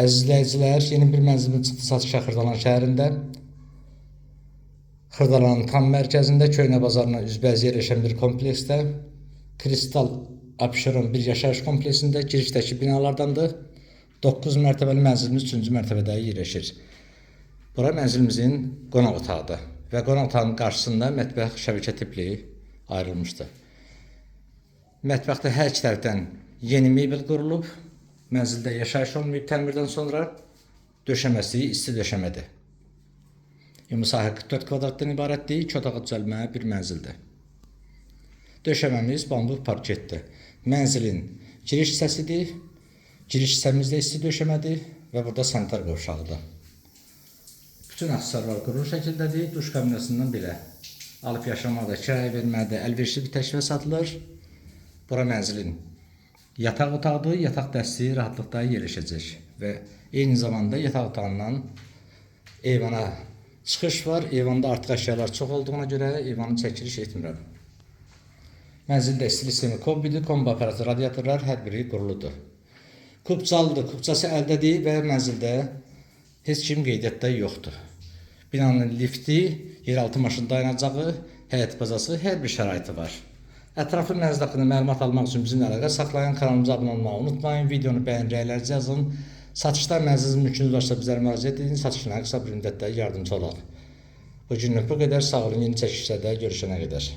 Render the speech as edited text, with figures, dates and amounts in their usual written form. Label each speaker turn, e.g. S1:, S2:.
S1: Əziz izləyicilər, yeni bir mənzilimiz çıxdı satışa Xırdalan şəhərində. Xırdalanın tam mərkəzində Köhnə bazarına üzbəyiz yerləşən bir kompleksdə Kristal Abşeron bir yaşayış kompleksində girişdəki binalardandır. 9 mərtəbəli mənzilimiz 3-cü mərtəbədə yerləşir. Bura mənzilimizin qonaq otağıdır və qonaq otağının qarşısında mətbəx şəbəkə tipli ayrılmışdır. Mətbəxdə hər iki tərəfdən yeni mebel qurulub. Mənzildə yaşayış olmayıb təmirdən sonra döşəməsi isti döşəmədir. Müsahə 44 kvadratdan ibarətdir, 2 otağa düzəlmə bir mənzildir. Döşəməmiz bambuk parketdir. Mənzilin giriş hissəsidir. Giriş hissəmizdə isti döşəmədir və burada sanitar qovşağıdır. Bütün aksesuarlar qurulu şəkildədir. Duş kabinəsindən belə alıb yaşamaqda, kirayə vermədə əlverişli bir təklifə satılır. Bura mənzilin yataq otağıdır, yataq dəsti rahatlıqda yerləşəcək və eyni zamanda yataq otağından eyvana çıxış var. Eyvanda artıq əşyalar çox olduğuna görə eyvanı çəkiliş etmirəm. Mənzildə istilik sistemi kombidir, kombi aparatı, radiatorlar hər biri quruludur. Kubcalıdır, kubcası əldədir və mənzildə heç kim qeydiyyatda yoxdur. Binanın lifti, yeraltı maşın dayanacağı, həyət bazası, hər bir şəraiti var. Ətraflı mənzil haqqında məlumat almaq üçün bizimlə əlaqə saxlayın, kanalımıza abunə olmağı unutmayın, videonu bəyən, rəylərinizi yazın. Satışda mənziliniz mümkün varsa bizlərə müraciət edin, satışına qısa bir müddətdə yardımcı olaq. Bu günlük bu qədər, sağ olun, yeni çəkişlərdə görüşənə qədər.